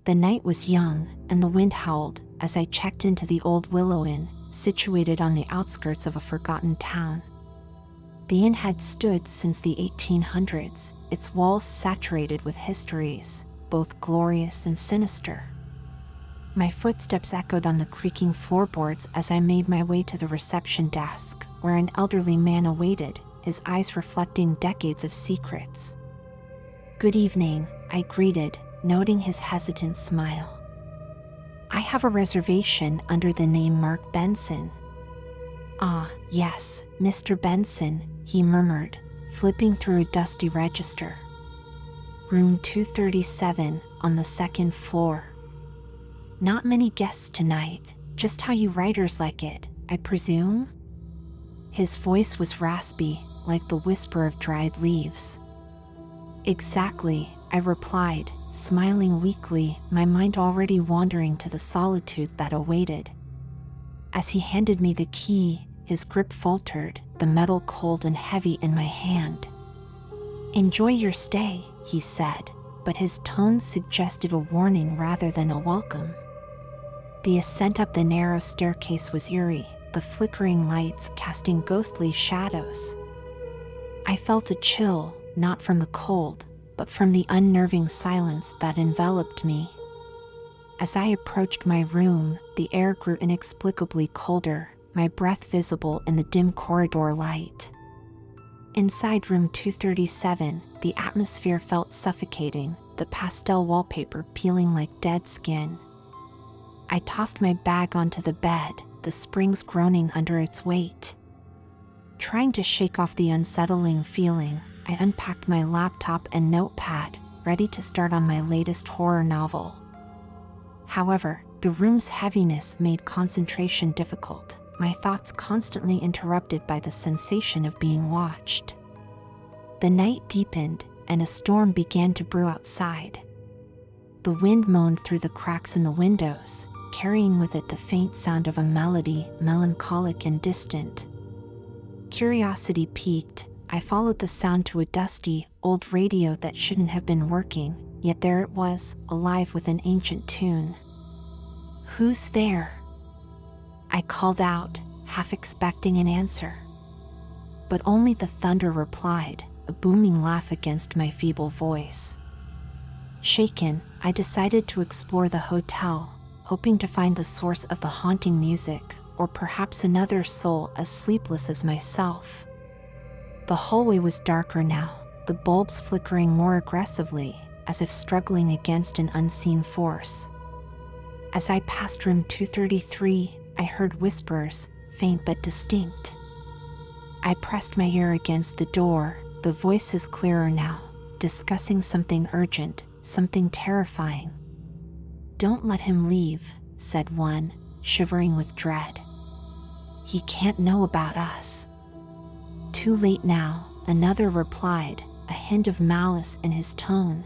The night was young, and the wind howled as I checked into the old Willow Inn, situated on the outskirts of a forgotten town. The inn had stood since the 1800s, its walls saturated with histories, both glorious and sinister. My footsteps echoed on the creaking floorboards as I made my way to the reception desk, where an elderly man awaited, his eyes reflecting decades of secrets. "Good evening," I greeted, noting his hesitant smile. "I have a reservation under the name Mark Benson." "Ah, yes, Mr. Benson," he murmured, flipping through a dusty register. "Room 237 on the second floor. Not many guests tonight, just how you writers like it, I presume?" His voice was raspy, like the whisper of dried leaves. "Exactly," I replied, smiling weakly, my mind already wandering to the solitude that awaited. As he handed me the key, his grip faltered, the metal cold and heavy in my hand. "Enjoy your stay," he said, but his tone suggested a warning rather than a welcome. The ascent up the narrow staircase was eerie, the flickering lights casting ghostly shadows. I felt a chill, not from the cold, but from the unnerving silence that enveloped me. As I approached my room, the air grew inexplicably colder, my breath visible in the dim corridor light. Inside room 237, the atmosphere felt suffocating, the pastel wallpaper peeling like dead skin. I tossed my bag onto the bed, the springs groaning under its weight. Trying to shake off the unsettling feeling, I unpacked my laptop and notepad, ready to start on my latest horror novel. However, the room's heaviness made concentration difficult, my thoughts constantly interrupted by the sensation of being watched. The night deepened, and a storm began to brew outside. The wind moaned through the cracks in the windows, carrying with it the faint sound of a melody, melancholic and distant. Curiosity piqued, I followed the sound to a dusty, old radio that shouldn't have been working, yet there it was, alive with an ancient tune. "Who's there?" I called out, half expecting an answer. But only the thunder replied, a booming laugh against my feeble voice. Shaken, I decided to explore the hotel, hoping to find the source of the haunting music, or perhaps another soul as sleepless as myself. The hallway was darker now, the bulbs flickering more aggressively, as if struggling against an unseen force. As I passed room 233, I heard whispers, faint but distinct. I pressed my ear against the door, the voices clearer now, discussing something urgent, something terrifying. "Don't let him leave," said one, shivering with dread. "He can't know about us." "Too late now," another replied, a hint of malice in his tone.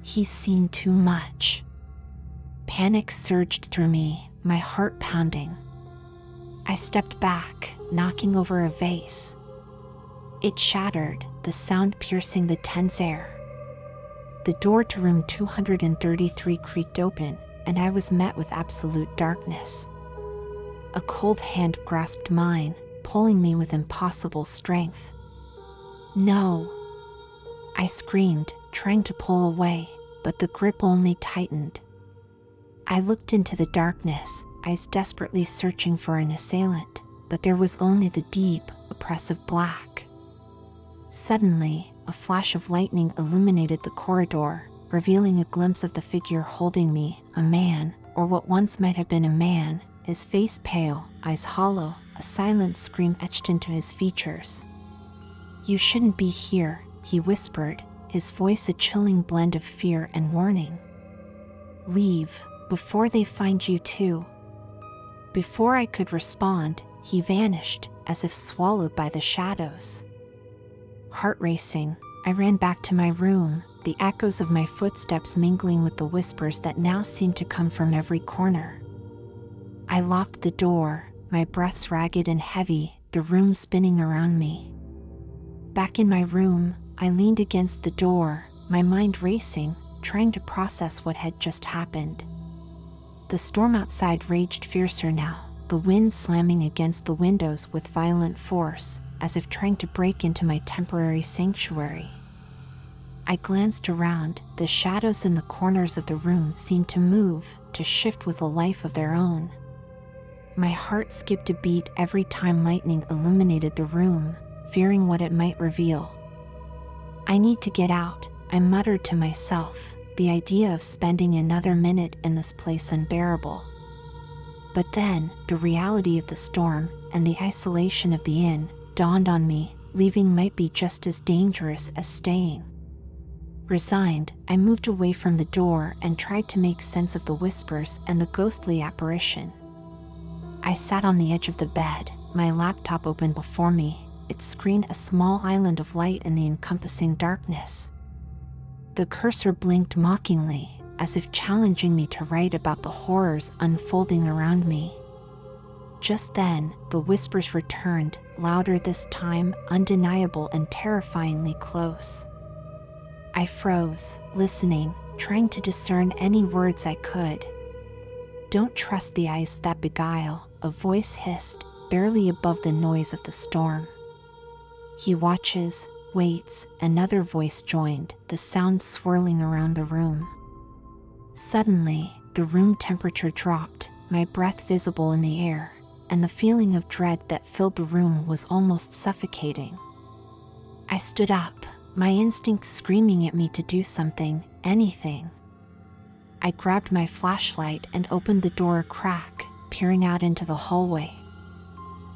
"He's seen too much." Panic surged through me, my heart pounding. I stepped back, knocking over a vase. It shattered, the sound piercing the tense air. The door to room 233 creaked open, and I was met with absolute darkness. A cold hand grasped mine, pulling me with impossible strength. "No!" I screamed, trying to pull away, but the grip only tightened. I looked into the darkness, eyes desperately searching for an assailant, but there was only the deep, oppressive black. Suddenly, a flash of lightning illuminated the corridor, revealing a glimpse of the figure holding me, a man, or what once might have been a man, his face pale, eyes hollow, a silent scream etched into his features. "You shouldn't be here," he whispered, his voice a chilling blend of fear and warning. "Leave, before they find you too." Before I could respond, he vanished, as if swallowed by the shadows. Heart racing, I ran back to my room, the echoes of my footsteps mingling with the whispers that now seemed to come from every corner. I locked the door, my breaths ragged and heavy, the room spinning around me. Back in my room, I leaned against the door, my mind racing, trying to process what had just happened. The storm outside raged fiercer now, the wind slamming against the windows with violent force, as if trying to break into my temporary sanctuary. I glanced around. The shadows in the corners of the room seemed to move, to shift with a life of their own. My heart skipped a beat every time lightning illuminated the room, fearing what it might reveal. "I need to get out," I muttered to myself, the idea of spending another minute in this place unbearable. But then, the reality of the storm and the isolation of the inn dawned on me. Leaving might be just as dangerous as staying. Resigned, I moved away from the door and tried to make sense of the whispers and the ghostly apparition. I sat on the edge of the bed, my laptop open before me, its screen a small island of light in the encompassing darkness. The cursor blinked mockingly, as if challenging me to write about the horrors unfolding around me. Just then, the whispers returned, louder this time, undeniable and terrifyingly close. I froze, listening, trying to discern any words I could. "Don't trust the eyes that beguile," a voice hissed, barely above the noise of the storm. "He watches, waits," another voice joined, the sound swirling around the room. Suddenly, the room temperature dropped, my breath visible in the air, and the feeling of dread that filled the room was almost suffocating. I stood up, my instincts screaming at me to do something, anything. I grabbed my flashlight and opened the door a crack, peering out into the hallway.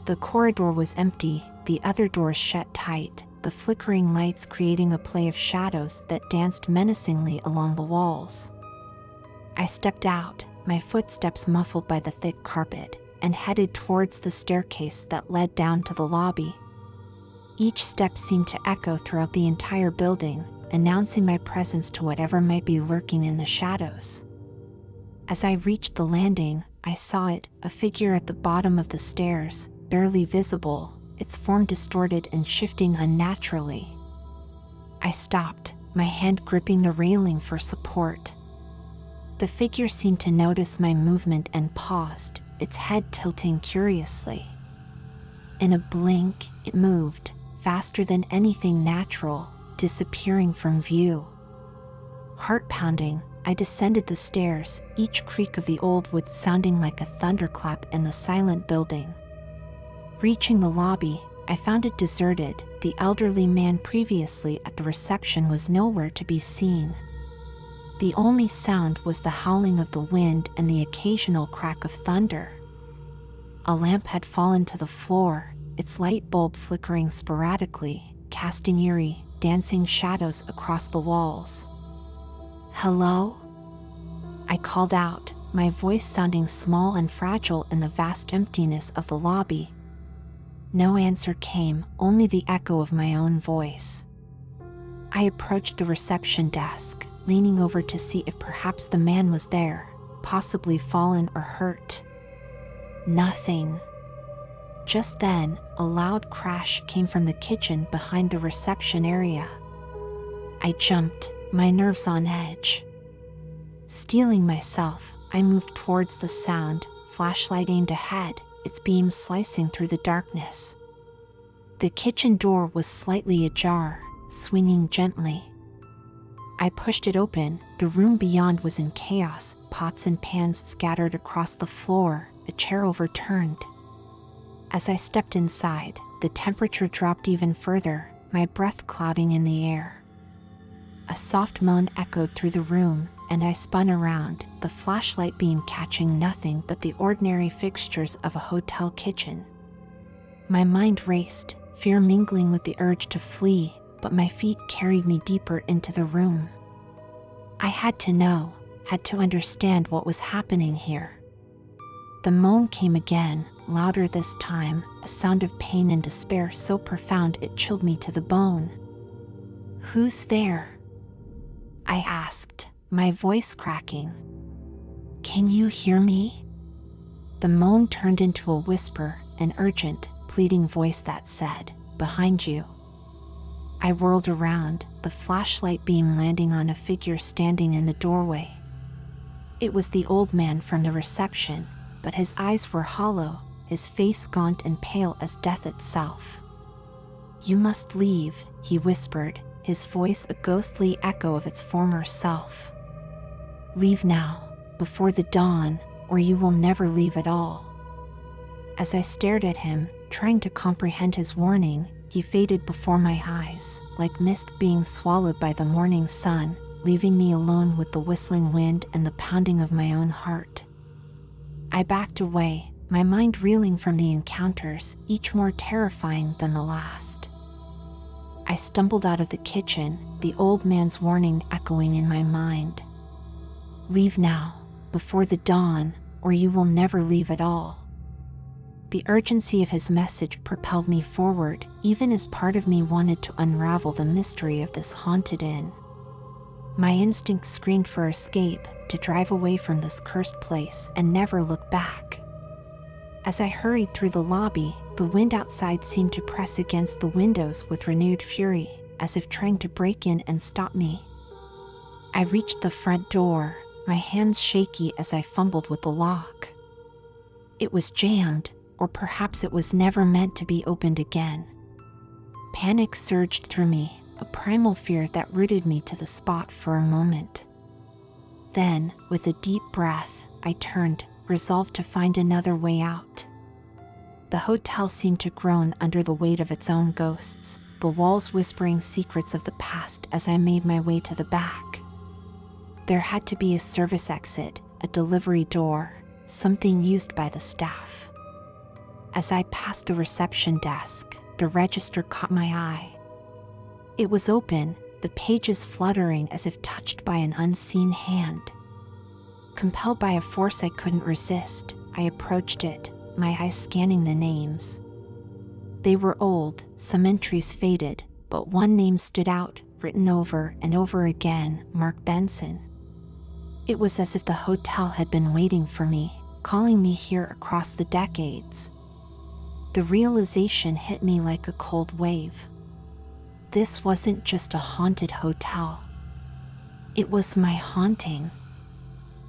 The corridor was empty, the other doors shut tight, the flickering lights creating a play of shadows that danced menacingly along the walls. I stepped out, my footsteps muffled by the thick carpet, and headed towards the staircase that led down to the lobby. Each step seemed to echo throughout the entire building, announcing my presence to whatever might be lurking in the shadows. As I reached the landing, I saw it, a figure at the bottom of the stairs, barely visible, its form distorted and shifting unnaturally. I stopped, my hand gripping the railing for support. The figure seemed to notice my movement and paused, its head tilting curiously. In a blink, it moved, faster than anything natural, disappearing from view. Heart pounding, I descended the stairs, each creak of the old wood sounding like a thunderclap in the silent building. Reaching the lobby, I found it deserted. The elderly man previously at the reception was nowhere to be seen. The only sound was the howling of the wind and the occasional crack of thunder. A lamp had fallen to the floor, its light bulb flickering sporadically, casting eerie, dancing shadows across the walls. "Hello?" I called out, my voice sounding small and fragile in the vast emptiness of the lobby. No answer came, only the echo of my own voice. I approached the reception desk, leaning over to see if perhaps the man was there, possibly fallen or hurt. Nothing. Just then, a loud crash came from the kitchen behind the reception area. I jumped, my nerves on edge. Steeling myself, I moved towards the sound, flashlight aimed ahead, its beam slicing through the darkness. The kitchen door was slightly ajar, swinging gently. I pushed it open. The room beyond was in chaos, pots and pans scattered across the floor, a chair overturned. As I stepped inside, the temperature dropped even further, my breath clouding in the air. A soft moan echoed through the room, and I spun around, the flashlight beam catching nothing but the ordinary fixtures of a hotel kitchen. My mind raced, fear mingling with the urge to flee, but my feet carried me deeper into the room. I had to know, had to understand what was happening here. The moan came again, louder this time, a sound of pain and despair so profound it chilled me to the bone. "Who's there?" I asked, my voice cracking. "Can you hear me?" The moan turned into a whisper, an urgent, pleading voice that said, "Behind you." I whirled around, the flashlight beam landing on a figure standing in the doorway. It was the old man from the reception, but his eyes were hollow, his face gaunt and pale as death itself. "You must leave," he whispered, his voice a ghostly echo of its former self. "Leave now, before the dawn, or you will never leave at all." As I stared at him, trying to comprehend his warning, he faded before my eyes, like mist being swallowed by the morning sun, leaving me alone with the whistling wind and the pounding of my own heart. I backed away, my mind reeling from the encounters, each more terrifying than the last. I stumbled out of the kitchen, the old man's warning echoing in my mind. "Leave now, before the dawn, or you will never leave at all." The urgency of his message propelled me forward, even as part of me wanted to unravel the mystery of this haunted inn. My instincts screamed for escape, to drive away from this cursed place and never look back. As I hurried through the lobby, the wind outside seemed to press against the windows with renewed fury, as if trying to break in and stop me. I reached the front door, my hands shaky as I fumbled with the lock. It was jammed, or perhaps it was never meant to be opened again. Panic surged through me, a primal fear that rooted me to the spot for a moment. Then, with a deep breath, I turned, resolved to find another way out. The hotel seemed to groan under the weight of its own ghosts, the walls whispering secrets of the past as I made my way to the back. There had to be a service exit, a delivery door, something used by the staff. As I passed the reception desk, the register caught my eye. It was open, the pages fluttering as if touched by an unseen hand. Compelled by a force I couldn't resist, I approached it, my eyes scanning the names. They were old, some entries faded, but one name stood out, written over and over again, Mark Benson. It was as if the hotel had been waiting for me, calling me here across the decades. The realization hit me like a cold wave. This wasn't just a haunted hotel. It was my haunting.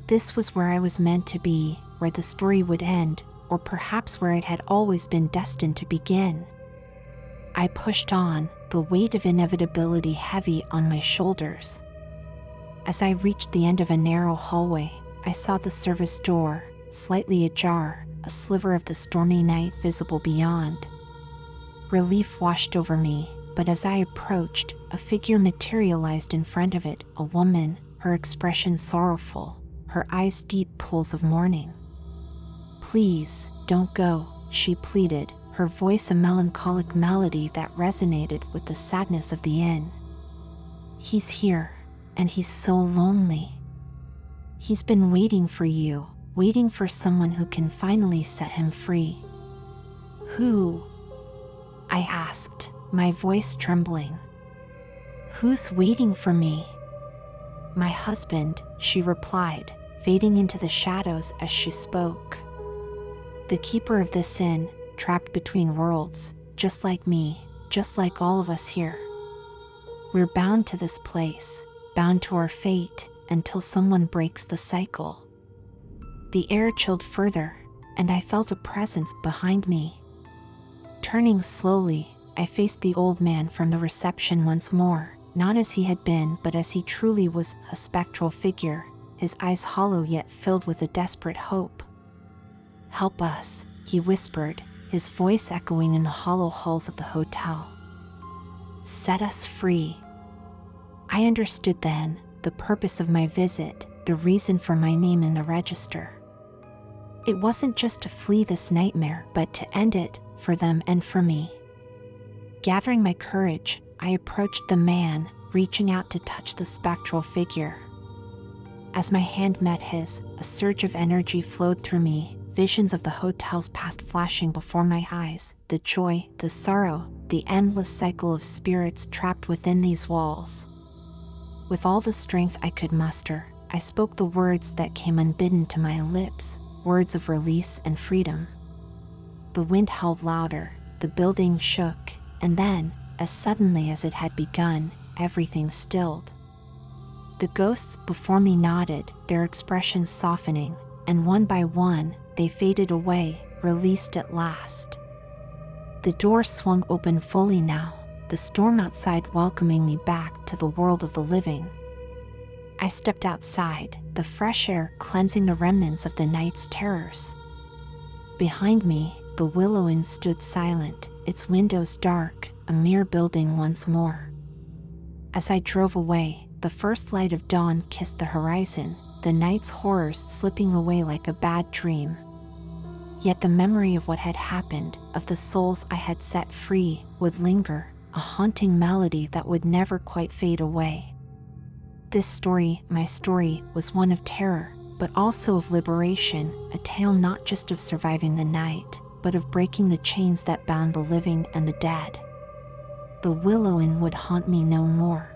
This was where I was meant to be, where the story would end, or perhaps where it had always been destined to begin. I pushed on, the weight of inevitability heavy on my shoulders. As I reached the end of a narrow hallway, I saw the service door, slightly ajar, a sliver of the stormy night visible beyond. Relief washed over me, but as I approached, a figure materialized in front of it, a woman, her expression sorrowful, her eyes deep pools of mourning. "Please, don't go," she pleaded, her voice a melancholic melody that resonated with the sadness of the inn. "He's here, and he's so lonely. He's been waiting for you, waiting for someone who can finally set him free." "Who?" I asked, my voice trembling. "Who's waiting for me?" "My husband," she replied, fading into the shadows as she spoke. "The keeper of this inn, trapped between worlds, just like me, just like all of us here. We're bound to this place, bound to our fate, until someone breaks the cycle." The air chilled further, and I felt a presence behind me. Turning slowly, I faced the old man from the reception once more, not as he had been but as he truly was, a spectral figure, his eyes hollow yet filled with a desperate hope. "Help us," he whispered, his voice echoing in the hollow halls of the hotel. "Set us free." I understood then, the purpose of my visit, the reason for my name in the register. It wasn't just to flee this nightmare, but to end it, for them and for me. Gathering my courage, I approached the man, reaching out to touch the spectral figure. As my hand met his, a surge of energy flowed through me, visions of the hotel's past flashing before my eyes, the joy, the sorrow, the endless cycle of spirits trapped within these walls. With all the strength I could muster, I spoke the words that came unbidden to my lips, words of release and freedom. The wind howled louder, the building shook, and then, as suddenly as it had begun, everything stilled. The ghosts before me nodded, their expressions softening, and one by one, they faded away, released at last. The door swung open fully now, the storm outside welcoming me back to the world of the living. I stepped outside, the fresh air cleansing the remnants of the night's terrors. Behind me, the Willow Inn stood silent, its windows dark, a mere building once more. As I drove away, the first light of dawn kissed the horizon, the night's horrors slipping away like a bad dream. Yet the memory of what had happened, of the souls I had set free, would linger, a haunting melody that would never quite fade away. This story, my story, was one of terror, but also of liberation, a tale not just of surviving the night, but of breaking the chains that bound the living and the dead. The Willow Inn would haunt me no more.